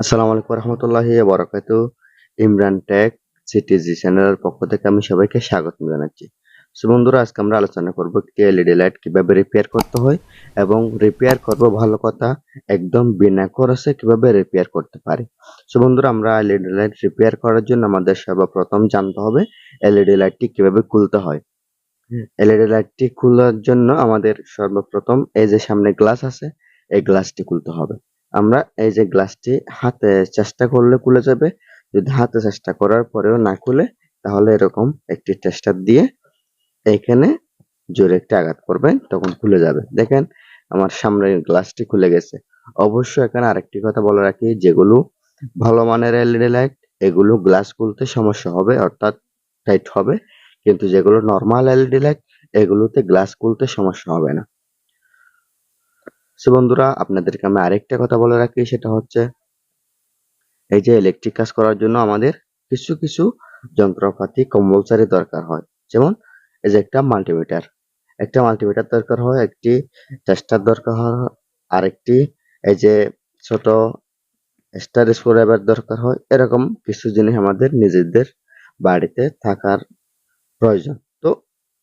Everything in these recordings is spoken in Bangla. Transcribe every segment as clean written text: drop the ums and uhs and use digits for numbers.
আসসালামু আলাইকুম রহমতুল্লাহি ওয়া বারাকাতুহু। ইমরান টেক সিটিজি চ্যানেলের পক্ষ থেকে আমি সবাইকে স্বাগত জানাচ্ছি। সো বন্ধুরা, আজকে আমরা আলোচনা করব একটি এলইডি লাইট কিভাবে রিপেয়ার করতে হয় এবং রিপেয়ার করব ভালো কথা, একদম বিনা খরচে কিভাবে রিপেয়ার করতে পারি। সো বন্ধুরা, আমরা এলইডি লাইট রিপেয়ার করার জন্য আমাদের সর্বপ্রথম জানতে হবে এলইডি লাইটটি কিভাবে খুলতে হয়। এলইডি লাইটটি খোলার জন্য আমাদের সর্বপ্রথম এই যে সামনে গ্লাস আছে, এই গ্লাসটি খুলতে হবে। আমরা এই যে গ্লাসটি হাতে চেষ্টা করলে খুলে যাবে। যদি হাতে চেষ্টা করার পরেও না খুলে, তাহলে এরকম একটি টেস্টার দিয়ে এইখানে জোরে একটা আঘাত করবেন, তখন খুলে যাবে। দেখেন, আমার সামনের গ্লাসটি খুলে গেছে। অবশ্য এখানে আরেকটি কথা বলে রাখি, যেগুলো ভালো মানের এলইডি লাইট এগুলো গ্লাস খুলতে সমস্যা হবে, অর্থাৎ টাইট হবে। কিন্তু যেগুলো নরমাল এলইডি লাইট এগুলোতে গ্লাস খুলতে সমস্যা হবে না। সো বন্ধুরা, আপনাদেরকে আমি আরেকটা কথা বলে রাখি, সেটা হচ্ছে এই যে ইলেকট্রিক কাজ করার জন্য আমাদের কিছু কিছু যন্ত্রপাতি কম্পালসারি দরকার হয়। যেমন এই যে একটা মাল্টিমিটার দরকার হয়, একটি টেস্টার দরকার হয়, আরেকটি এই যে ছোট স্টার স্ক্রুড্রাইভার দরকার হয়। এরকম কিছু জিনিস আমাদের নিজেদের বাড়িতে থাকার প্রয়োজন। তো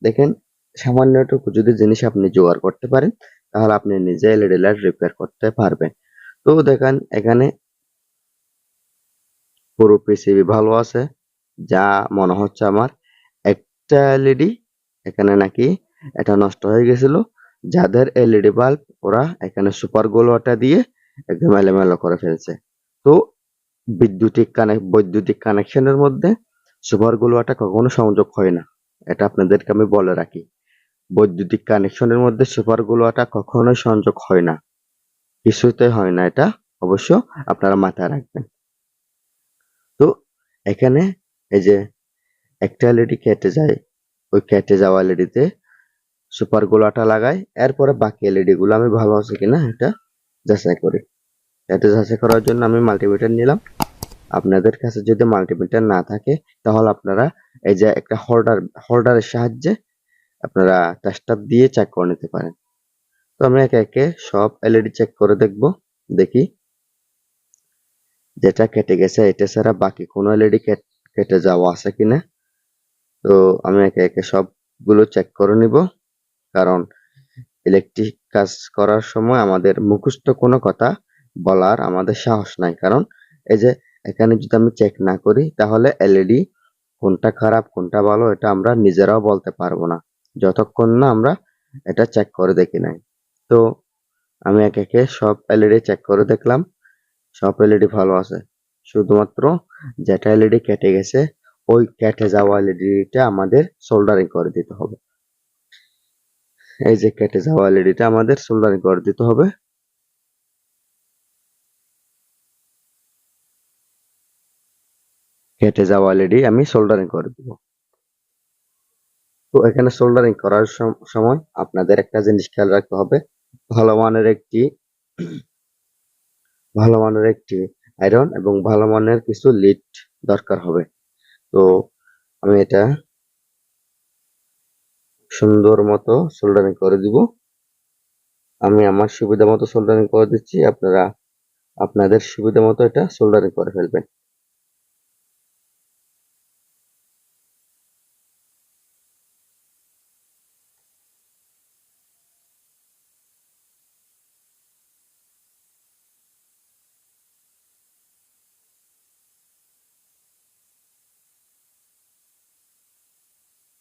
দেখেন, সামান্যটুকু যদি জিনিস আপনি জোগাড় করতে পারেন, তাহলে আপনি নিজে এলইডি লাইট রিপেয়ার করতে পারবেন। তো দেখেন, এখানে পুরো পিসিবি ভালো আছে, যা মনে হচ্ছে আমার। একটা এলইডি এখানে নাকি এটা নষ্ট হয়ে গেছিল। যাদের এলইডি বাল্ব, ওরা এখানে সুপার গ্লু আঠা দিয়ে একদম এলোমেলো করে ফেলছে। তো বৈদ্যুতিক কানেকশনের মধ্যে সুপার গ্লু আঠা কখনো সংযোগ হয় না। এটা আপনাদেরকে আমি বলে রাখি। বৈদ্যুতিক কানেকশনের মধ্যে সুপার গ্লু আঠা কখনোই সংযোগ হয় না, কিছুতে হয় না। এটা অবশ্য আপনারা মাথায় রাখবেন। তো এখানে এই যে একটা এলইডি কেটে যায়, ওই কেটে যাওয়া এলইডিতে সুপার গ্লু আঠা লাগাই, এরপরে বাকি এলইডি গুলো আমি ভালো আছে কিনা এটা যাচাই করি। এটা যাচাই করার জন্য আমি মাল্টিমিটার নিলাম। আপনাদের কাছে যদি মাল্টিমিটার না থাকে, তাহলে আপনারা এই যে একটা হোল্ডারের সাহায্যে আপনারা টেস্টার দিয়ে চেক করে নিতে পারেন। তো আমি একে একে সব এলইডি চেক করে দেখব, দেখি যেটা কেটে গেছে এটা ছাড়া বাকি কোনো এলইডি কেটে যাওয়া আছে কিনা। তো আমি একে একে সবগুলো চেক করে নিব, কারণ ইলেকট্রিক কাজ করার সময় আমাদের মুখস্থ কোনো কথা বলার আমাদের সাহস নাই। কারণ এই যে এখানে যদি আমি চেক না করি, তাহলে এলইডি কোনটা খারাপ কোনটা ভালো এটা আমরা নিজেরাও বলতে পারবো না, যতক্ষণ না আমরা এটা চেক করে দেখি নাই। তো আমি একে একে সব এলইডি চেক করে দেখলাম, সব এলইডি ভালো আছে। শুধুমাত্র যেটা এলইডি কেটে গেছে, ওই কেটে যাওয়া এলইডিটা আমাদের সোল্ডারিং করে দিতে হবে। এই যে কেটে যাওয়া এলইডিটা আমাদের সোল্ডারিং করে দিতে হবে। কেটে যাওয়া এলইডি আমি সোল্ডারিং করে দিব। তো এখানে সোল্ডারিং করার সময় আপনাদের একটা জিনিস খেয়াল রাখতে হবে, ভালো মানের একটি ভালো মানের একটি আয়রন এবং ভালো মানের কিছু লিড দরকার হবে। তো আমি এটা সুন্দর মতো সোল্ডারিং করে দিব। আমি আমার সুবিধা মতো সোল্ডারিং করে দিচ্ছি, আপনারা আপনাদের সুবিধা মতো এটা সোল্ডারিং করে ফেলবেন।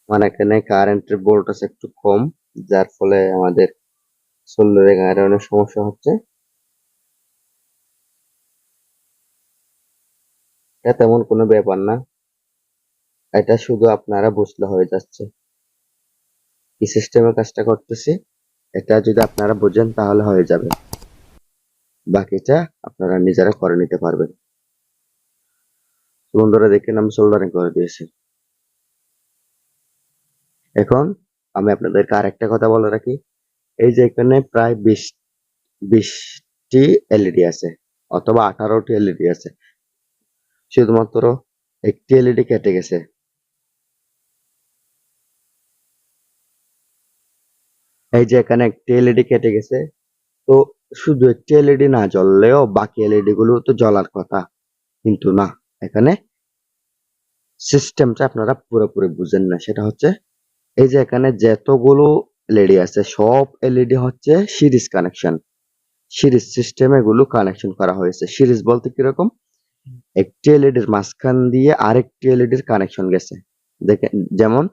মানে এখানে কারেন্টের ভোল্টেজ একটু কম, যার ফলে আমাদের সোল্ডারিং আয়রনের সমস্যা হচ্ছে। এটা তেমন কোনো ব্যাপার না, এটা শুধু আপনারা বুঝলে হয়ে যাচ্ছে কি সিস্টেমে কাজটা করতেছি। এটা যদি আপনারা বোঝেন তাহলে হয়ে যাবে, বাকিটা আপনারা নিজেরা করে নিতে পারবেন। বন্ধুরা দেখেন, আমি সোল্ডারিং করে দিয়েছি। এখন আমি আপনাদেরকে আরেকটা কথা বলে রাখি, এই যে এখানে প্রায় 20টি এলইডি আছে, অথবা 18টি এলইডি আছে, শুধুমাত্র একটি এলইডি কেটে গেছে। এই যে এখানে একটি এলইডি কেটে গেছে। তো শুধু একটি এলইডি না জ্বললেও বাকি এলইডি গুলো তো জ্বলার কথা, কিন্তু না, এখানে সিস্টেমটা আপনারা পুরোপুরি বুঝেন না। সেটা হচ্ছে এই যে এখানে যতগুলো এলইডি আছে সব এলইডি হচ্ছে সিরিজ কানেকশন, সিরিজ সিস্টেমে এগুলো কানেকশন করা হয়েছে। সিরিজ বলতে কিরকম, একটি এলইডির মাঝখান দিয়ে আরেকটি এলইডির কানেকশন গেছে। দেখেন, যেমন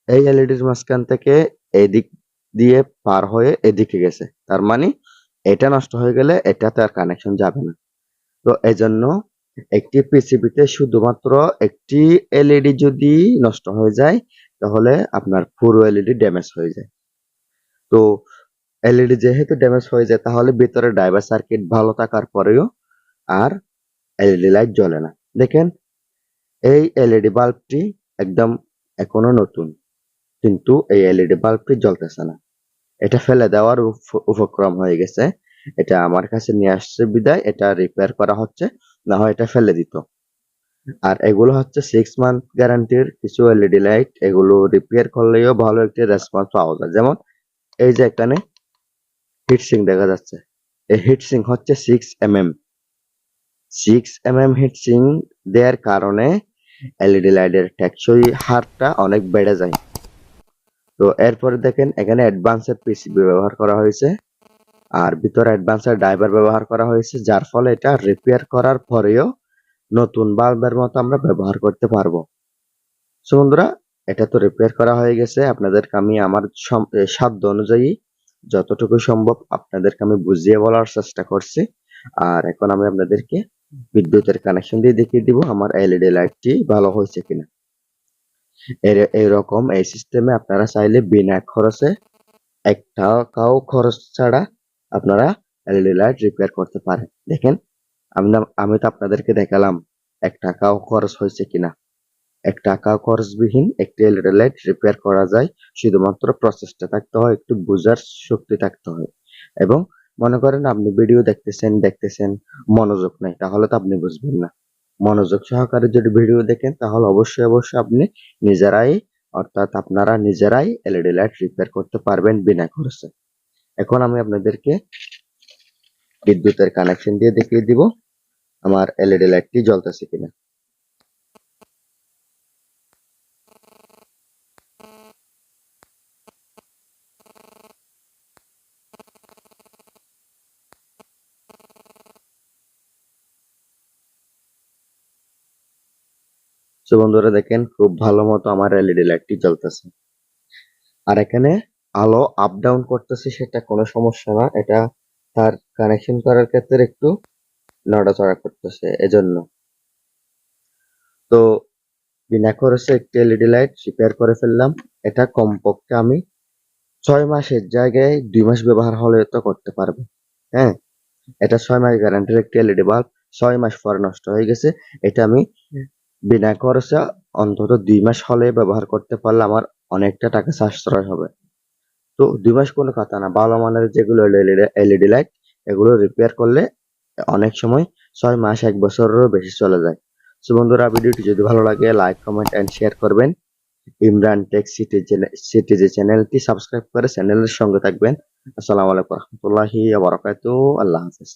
এই এলইডির মাঝখান থেকে এদিক দিয়ে পার হয়ে এদিকে গেছে, তার মানে এটা নষ্ট হয়ে গেলে এটাতে আর কানেকশন যাবে না। তো এজন্য একটি পিসিবিতে শুধুমাত্র একটি এলইডি যদি নষ্ট হয়ে যায় তাহলে আপনার পুরো এলইডি ড্যামেজ হয়ে যায়। তো এলইডি যেহেতু ড্যামেজ হয়ে যায় তাহলে ভিতরে ড্রাইভার সার্কিট ভালো থাকার পরেও আর এলইডি লাইট জ্বলে না। দেখেন, এই এলইডি বাল্বটি একদম এখনো নতুন, কিন্তু এই এলইডি বাল্বটি জ্বলতেছে না। এটা ফেলে দেওয়ার উপক্রম হয়ে গেছে। এটা আমার কাছে নিয়ে আসছে বিদায় এটা রিপেয়ার করা হচ্ছে, না হয় এটা ফেলে দিত। আর এগুলো হচ্ছে 6 মান্থ গ্যারান্টির কিছু এলইডি লাইট, এগুলো রিপেয়ার করলেও ভালো একটি রেসপন্স পাওয়া যায়। যেমন এই যে এখানে হিটসিং দেখা যাচ্ছে, এই হিটসিং হচ্ছে 6 mm হিটসিং দেওয়ার কারণে এলইডি লাইটের টেকসই হারটা অনেক বেড়ে যায়। তো এরপরে দেখেন এখানে অ্যাডভান্সের পিসিবি ব্যবহার করা হয়েছে, আর ভিতরে অ্যাডভান্সের ড্রাইভার ব্যবহার করা হয়েছে, যার ফলে এটা রিপেয়ার করার পরেও নতুন বাল্বের মতো আমরা ব্যবহার করতে পারবো। সো বন্ধুরা, এটা তো রিপেয়ার করা হয়ে গেছে। আপনাদেরকে আমি আমার সাধ্য অনুযায়ী যতটুকু সম্ভব আপনাদেরকে আমি বুঝিয়ে বলার চেষ্টা করছি। আর এখন আমি আপনাদেরকে বিদ্যুতের কানেকশন দিয়ে দেখিয়ে দিব আমার এলইডি লাইটটি ভালো হয়েছে কিনা। এইরকম এই সিস্টেমে আপনারা চাইলে বিনা খরচে, এক টাকাও খরচ ছাড়া আপনারা এলইডি লাইট রিপেয়ার করতে পারেন। দেখেন, আমি তো আপনাদেরকে দেখালাম 1 টাকাও খরচ হয়েছে কিনা। 1 টাকা খরচবিহীন একটি এলইডি লাইট রিপেয়ার করা যায়, শুধুমাত্র প্রসেসটা থাকতে হয়, একটু বোঝার শক্তি থাকতে হয়। এবং মনে করেন আপনি ভিডিও দেখতেছেন মনোযোগ নাই, তাহলে তো আপনি বুঝবেন না। মনোযোগ সহকারে যদি ভিডিও দেখেন তাহলে অবশ্যই আপনি নিজেরাই, অর্থাৎ আপনারা নিজেরাই এলইডি লাইট রিপেয়ার করতে পারবেন বিনা খরচে। এখন আমি আপনাদেরকে বিদ্যুতের কানেকশন দিয়ে দেখিয়ে দিব আমার এলইডি লাইটটি জ্বলতেছে কিনা। তো বন্ধুরা দেখেন, খুব ভালো মতো আমার এলইডি লাইটটি জ্বলতেছে। আর এখানে আলো আপ ডাউন করতেছে, সেটা কোনো সমস্যা না, এটা তার কানেকশন করার ক্ষেত্রে একটু নড়াচড়া করতেছে এজন্য। তো বিনা খরচে একটি এলইডি লাইট রিপেয়ার করে ফেললাম। এটা কমপক্ষে আমি 6 মাসের জায়গায় 2 মাস ব্যবহার হলে তো করতে পারবো। হ্যাঁ, এটা 6 মাস গ্যারান্টির একটি এলইডি বাল্ব, 6 মাস পরে নষ্ট হয়ে গেছে। এটা আমি বিনা খরচে অন্তত 2 মাস হলে ব্যবহার করতে পারলে আমার অনেকটা টাকা সাশ্রয় হবে। তো 2 মাস কোনো কথা না, ভালো মানের যেগুলো এলইডি লাইট এগুলো রিপেয়ার করলে অনেক সময় 6 মাস 1 বছরেরও বেশি চলে যায়। সো বন্ধুরা, ভিডিওটি যদি ভালো লাগে লাইক, কমেন্ট এন্ড শেয়ার করবেন। ইমরান টেক সিটিজি চ্যানেলটি সাবস্ক্রাইব করে চ্যানেলের সঙ্গে থাকবেন। আসসালামু আলাইকুম রহমতুল্লাহি ওয়া বারাকাতুহু। আল্লাহ হাফেজ।